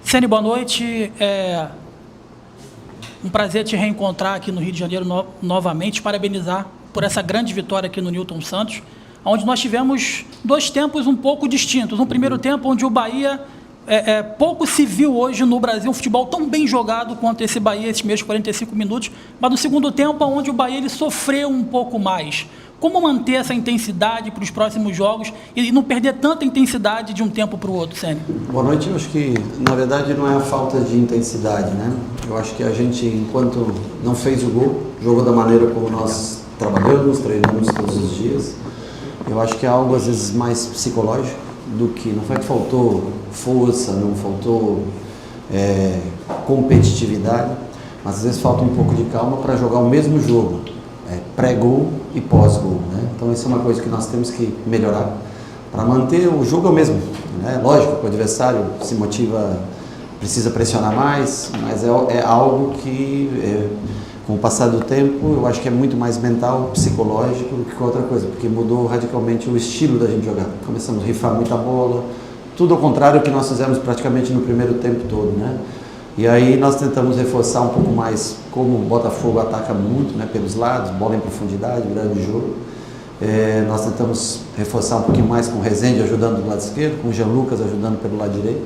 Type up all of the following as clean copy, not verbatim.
Ceni, boa noite. É um prazer te reencontrar aqui no Rio de Janeiro novamente, parabenizar por essa grande vitória aqui no Newton Santos, onde nós tivemos dois tempos um pouco distintos. Um primeiro tempo onde o Bahia, pouco se viu hoje no Brasil um futebol tão bem jogado quanto esse Bahia, esses mesmos 45 minutos, mas no segundo tempo onde o Bahia ele sofreu um pouco mais. Como manter essa intensidade para os próximos jogos e não perder tanta intensidade de um tempo para o outro, Ceni? Boa noite. Eu acho que, na verdade, não é a falta de intensidade, né? Eu acho que a gente, enquanto não fez o gol, jogou da maneira como nós trabalhamos, treinamos todos os dias. Eu acho que é algo, às vezes, mais psicológico do que... Não foi que faltou força, não faltou competitividade, mas às vezes falta um pouco de calma para jogar o mesmo jogo. Pré-gol e pós-gol, né? Então isso é uma coisa que nós temos que melhorar para manter o jogo mesmo, né? Lógico que o adversário se motiva, precisa pressionar mais, mas é algo que com o passar do tempo eu acho que é muito mais mental, psicológico do que outra coisa, porque mudou radicalmente o estilo da gente jogar. Começamos a rifar muita bola, tudo ao contrário do que nós fizemos praticamente no primeiro tempo todo, né? E aí nós tentamos reforçar um pouco mais, como o Botafogo ataca muito, né, pelos lados, bola em profundidade, grande jogo. Nós tentamos reforçar um pouquinho mais com o Rezende ajudando do lado esquerdo, com o Jean Lucas ajudando pelo lado direito.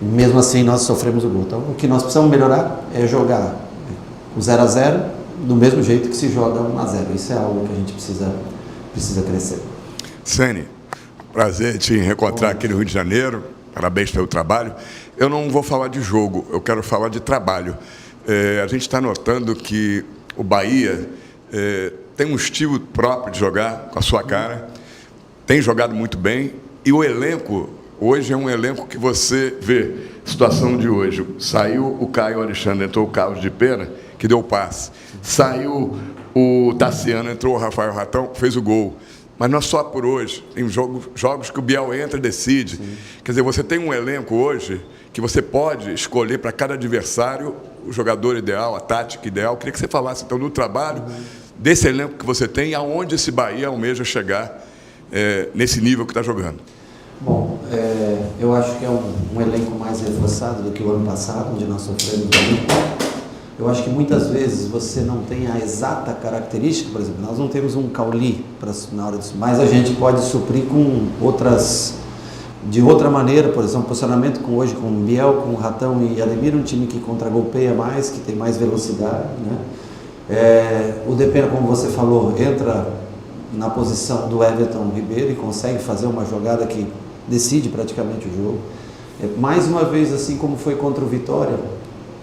E mesmo assim nós sofremos o gol. Então o que nós precisamos melhorar é jogar o 0 a 0 do mesmo jeito que se joga 1 a 0. Isso é algo que a gente precisa crescer. Ceni, prazer te reencontrar aqui no Rio de Janeiro. Parabéns pelo trabalho. Eu não vou falar de jogo, eu quero falar de trabalho. A gente está notando que o Bahia tem um estilo próprio de jogar, com a sua cara, tem jogado muito bem, e o elenco, hoje é um elenco que você vê, situação de hoje, saiu o Caio Alexandre, entrou o Carlos de Pena, que deu o passe, saiu o Tassiano, entrou o Rafael Ratão, fez o gol. Mas não é só por hoje, tem jogos que o Biel entra e decide. Sim. Quer dizer, você tem um elenco hoje que você pode escolher para cada adversário o jogador ideal, a tática ideal. Queria que você falasse então do trabalho desse elenco que você tem e aonde esse Bahia almeja chegar nesse nível que está jogando. Bom, eu acho que é um elenco mais reforçado do que o ano passado, onde nós sofremos muito. Eu acho que muitas vezes você não tem a exata característica, por exemplo, nós não temos um Cauli na hora disso, mas a gente pode suprir com outras, de outra maneira, por exemplo, posicionamento hoje com o Biel, com o Ratão e Ademir, um time que contragolpeia mais, que tem mais velocidade, né? O Depena, como você falou, entra na posição do Everton Ribeiro e consegue fazer uma jogada que decide praticamente o jogo. Mais uma vez, assim como foi contra o Vitória,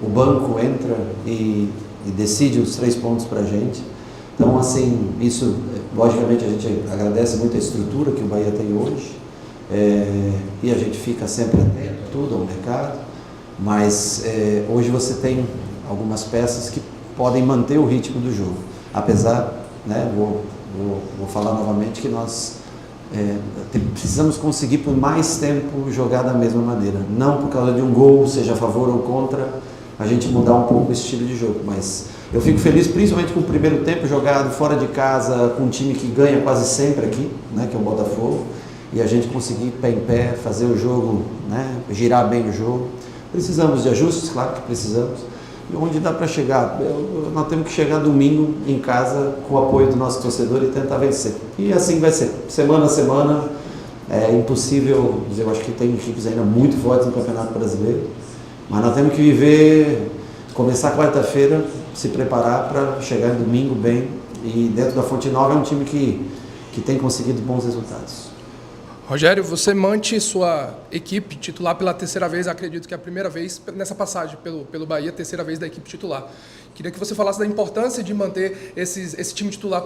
o banco entra e decide os 3 pontos para a gente. Então, assim, isso, logicamente, a gente agradece muito a estrutura que o Bahia tem hoje, e a gente fica sempre atento a tudo, ao mercado, mas hoje você tem algumas peças que podem manter o ritmo do jogo, apesar, né, vou falar novamente que nós precisamos conseguir por mais tempo jogar da mesma maneira, não por causa de um gol, seja a favor ou contra, a gente mudar um pouco o estilo de jogo, mas eu fico feliz principalmente com o primeiro tempo jogado fora de casa, com um time que ganha quase sempre aqui, né, que é o Botafogo, e a gente conseguir pé em pé, fazer o jogo, né, girar bem o jogo. Precisamos de ajustes, claro que precisamos, e onde dá para chegar, nós temos que chegar domingo em casa com o apoio do nosso torcedor e tentar vencer, e assim vai ser, semana a semana. É impossível dizer, eu acho que tem equipes ainda muito fortes no Campeonato Brasileiro, mas nós temos que viver, começar quarta-feira, se preparar para chegar domingo bem, e dentro da Fonte Nova é um time que tem conseguido bons resultados. Rogério, você mantém sua equipe titular pela terceira vez, acredito que é a primeira vez nessa passagem pelo Bahia, terceira vez da equipe titular. Queria que você falasse da importância de manter esse time titular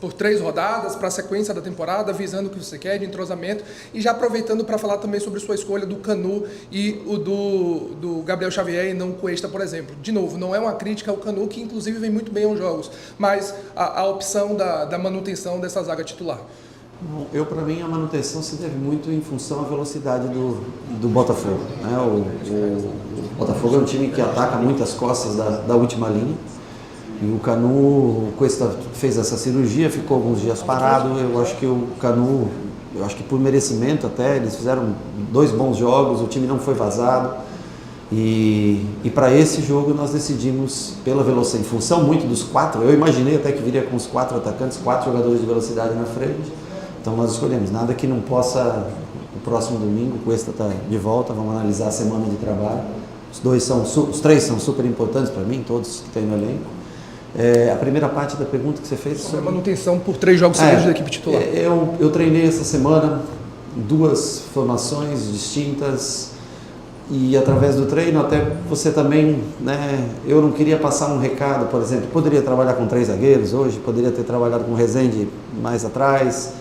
por 3 rodadas, para a sequência da temporada, visando o que você quer, de entrosamento, e já aproveitando para falar também sobre sua escolha do Canu e o do Gabriel Xavier e não o Cuesta, por exemplo. De novo, não é uma crítica ao Canu, que inclusive vem muito bem aos jogos, mas a opção da manutenção dessa zaga titular. Para mim, a manutenção se deve muito em função da velocidade do Botafogo, né? O Botafogo é um time que ataca muitas costas da última linha, e o Canu, o Cuesta fez essa cirurgia, ficou alguns dias parado. Eu acho que o Canu eu acho que por merecimento até, eles fizeram 2 bons jogos, o time não foi vazado. E para esse jogo nós decidimos pela velocidade, em função muito dos 4, eu imaginei até que viria com os 4 atacantes, 4 jogadores de velocidade na frente. Então nós escolhemos, nada que não possa, no próximo domingo, o Cuesta está de volta, vamos analisar a semana de trabalho. Os 3 são super importantes para mim, todos que tem no elenco. A primeira parte da pergunta que você fez sobre a manutenção por 3 jogos seguidos da equipe titular. Eu treinei essa semana 2 formações distintas e através do treino até você também, né, eu não queria passar um recado, por exemplo, poderia trabalhar com 3 zagueiros hoje, poderia ter trabalhado com o Rezende mais atrás,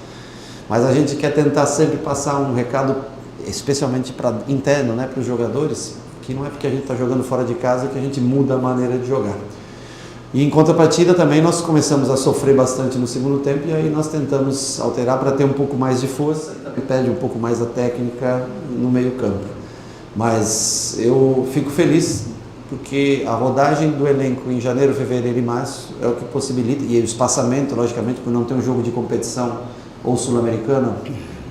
mas a gente quer tentar sempre passar um recado, especialmente para interno, né, para os jogadores, que não é porque a gente está jogando fora de casa que a gente muda a maneira de jogar. E em contrapartida também nós começamos a sofrer bastante no segundo tempo e aí nós tentamos alterar para ter um pouco mais de força e pede um pouco mais a técnica no meio campo. Mas eu fico feliz porque a rodagem do elenco em janeiro, fevereiro e março é o que possibilita, e o espaçamento, logicamente, por não ter um jogo de competição ou Sul-Americana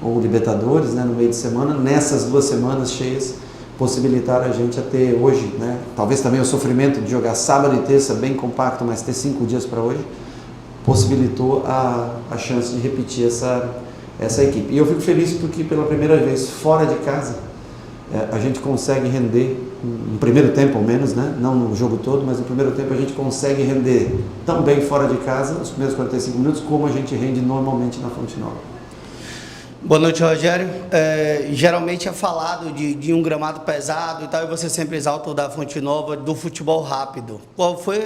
ou Libertadores, né, no meio de semana, nessas 2 semanas cheias, possibilitaram a gente a ter hoje, né, talvez também o sofrimento de jogar sábado e terça bem compacto, mas ter 5 dias para hoje, possibilitou a chance de repetir essa equipe. E eu fico feliz porque pela primeira vez fora de casa a gente consegue render, no primeiro tempo ao menos, né, não no jogo todo, mas no primeiro tempo a gente consegue render tão bem fora de casa, os primeiros 45 minutos, como a gente rende normalmente na Fonte Nova. Boa noite, Rogério. Geralmente é falado de um gramado pesado e tal, e você sempre exalta o da Fonte Nova, do futebol rápido. Qual foi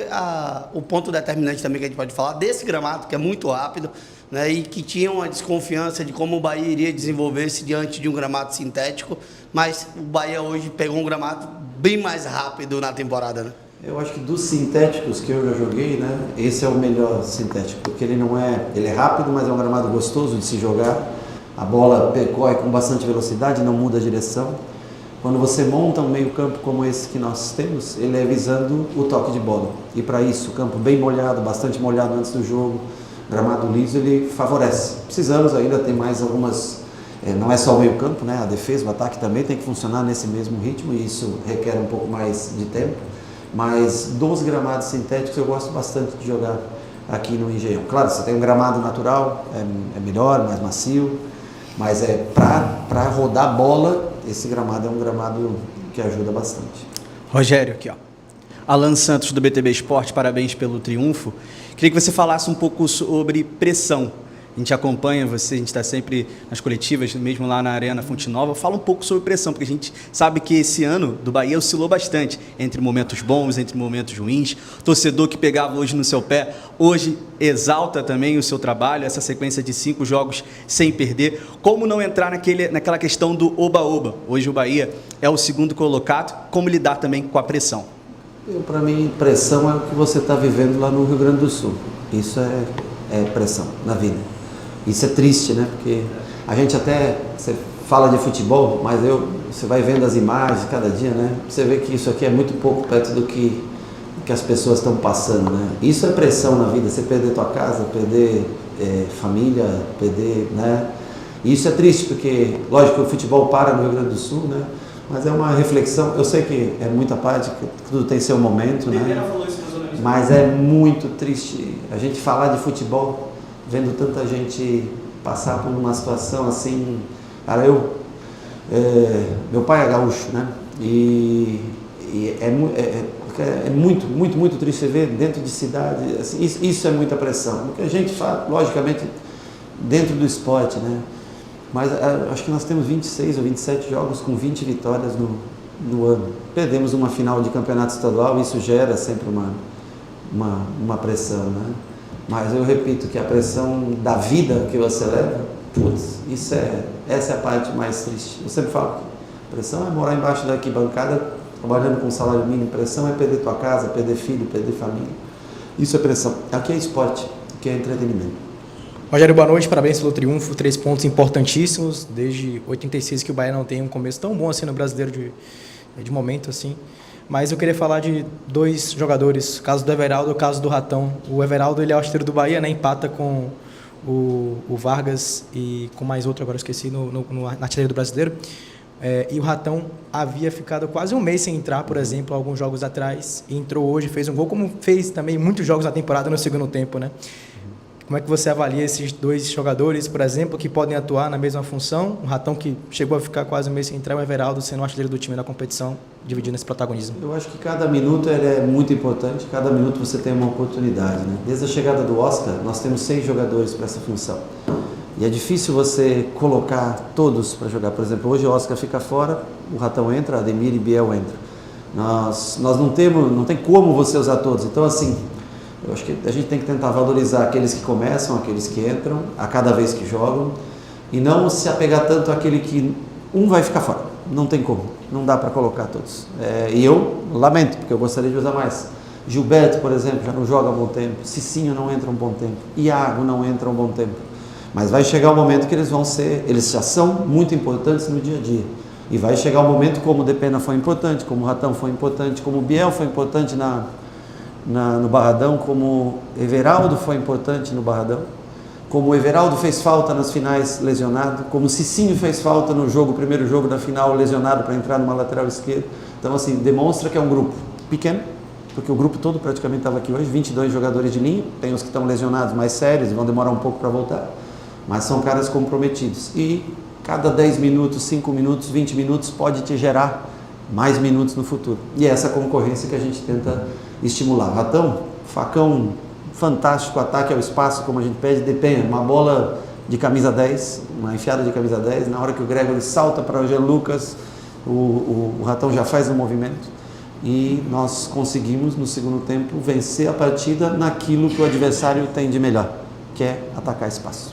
o ponto determinante também que a gente pode falar desse gramado, que é muito rápido, né, e que tinha uma desconfiança de como o Bahia iria desenvolver-se diante de um gramado sintético, mas o Bahia hoje pegou um gramado bem mais rápido na temporada, né? Eu acho que dos sintéticos que eu já joguei, né, esse é o melhor sintético, porque ele é rápido, mas é um gramado gostoso de se jogar. A bola percorre com bastante velocidade, não muda a direção. Quando você monta um meio campo como esse que nós temos, ele é visando o toque de bola. E para isso, o campo bem molhado, bastante molhado antes do jogo, gramado liso, ele favorece. Precisamos ainda ter mais algumas... não é só o meio campo, né? A defesa, o ataque também tem que funcionar nesse mesmo ritmo e isso requer um pouco mais de tempo. Mas dos gramados sintéticos eu gosto bastante de jogar aqui no Engenhão. Claro, você tem um gramado natural, é melhor, mais macio. Mas para rodar bola, esse gramado é um gramado que ajuda bastante. Rogério, aqui ó. Alan Santos do BTB Esporte, parabéns pelo triunfo. Queria que você falasse um pouco sobre pressão. A gente acompanha você, a gente está sempre nas coletivas, mesmo lá na Arena Fonte Nova. Fala um pouco sobre pressão, porque a gente sabe que esse ano do Bahia oscilou bastante, entre momentos bons, entre momentos ruins. O torcedor que pegava hoje no seu pé, hoje exalta também o seu trabalho, essa sequência de 5 jogos sem perder. Como não entrar naquela questão do oba-oba? Hoje o Bahia é o 2º colocado. Como lidar também com a pressão? Para mim, pressão é o que você está vivendo lá no Rio Grande do Sul. Isso é pressão na vida. Isso é triste, né? Porque a gente você fala de futebol, mas você vai vendo as imagens cada dia, né? Você vê que isso aqui é muito pouco perto do que as pessoas estão passando, né? Isso é pressão na vida, você perder tua casa, perder família, perder, né? E isso é triste, porque, lógico que o futebol para no Rio Grande do Sul, né? Mas é uma reflexão, eu sei que é muita parte, que tudo tem seu momento, né? Mas é muito triste a gente falar de futebol vendo tanta gente passar por uma situação assim. Cara, meu pai é gaúcho, né? E é muito triste ver dentro de cidade, assim, isso é muita pressão. O que a gente faz, logicamente, dentro do esporte, né? Mas acho que nós temos 26 ou 27 jogos com 20 vitórias no ano. Perdemos uma final de campeonato estadual, isso gera sempre uma pressão, né? Mas eu repito que a pressão da vida que você leva, putz, essa é a parte mais triste. Eu sempre falo que pressão é morar embaixo da arquibancada, trabalhando com salário mínimo. Pressão é perder tua casa, perder filho, perder família. Isso é pressão. Aqui é esporte, aqui é entretenimento. Rogério, boa noite, parabéns pelo triunfo, 3 pontos importantíssimos, desde 86 que o Bahia não tem um começo tão bom assim no brasileiro de momento assim. Mas eu queria falar de 2 jogadores, o caso do Everaldo e o caso do Ratão. O Everaldo, ele é o artilheiro do Bahia, né? Empata com o Vargas e com mais outro, agora eu esqueci, na artilharia do Brasileiro. E o Ratão havia ficado quase um mês sem entrar, por exemplo, alguns jogos atrás, e entrou hoje, fez um gol, como fez também muitos jogos na temporada no segundo tempo, né? Como é que você avalia esses dois jogadores, por exemplo, que podem atuar na mesma função? O Ratão, que chegou a ficar quase um mês sem entrar, o Everaldo sendo o artilheiro do time na competição, dividindo esse protagonismo. Eu acho que cada minuto ele é muito importante, cada minuto você tem uma oportunidade, né? Desde a chegada do Oscar, nós temos 6 jogadores para essa função. E é difícil você colocar todos para jogar. Por exemplo, hoje o Oscar fica fora, o Ratão entra, Ademir e Biel entram. Nós não tem como você usar todos. Então, assim, eu acho que a gente tem que tentar valorizar aqueles que começam, aqueles que entram, a cada vez que jogam, e não se apegar tanto àquele que um vai ficar fora. Não tem como, não dá para colocar todos. E eu lamento, porque eu gostaria de usar mais. Gilberto, por exemplo, já não joga há um bom tempo. Cicinho não entra há um bom tempo. Iago não entra há um bom tempo. Mas vai chegar um momento que eles já são muito importantes no dia a dia. E vai chegar um momento como o Depena foi importante, como o Ratão foi importante, como o Biel foi importante no Barradão, como o Everaldo foi importante no Barradão, como o Everaldo fez falta nas finais lesionado, como o Cicinho fez falta no primeiro jogo da final lesionado para entrar numa lateral esquerda. Então, assim, demonstra que é um grupo pequeno, porque o grupo todo praticamente estava aqui hoje, 22 jogadores de linha, tem os que estão lesionados mais sérios, vão demorar um pouco para voltar, mas são caras comprometidos. E cada 10 minutos, 5 minutos, 20 minutos pode te gerar mais minutos no futuro. E é essa concorrência que a gente tenta estimular. Ratão, facão fantástico, ataque ao espaço, como a gente pede, Depena, uma bola de camisa 10, uma enfiada de camisa 10, na hora que o Gregory salta para o Jean Lucas, o Ratão já faz o movimento, e nós conseguimos, no segundo tempo, vencer a partida naquilo que o adversário tem de melhor, que é atacar espaço.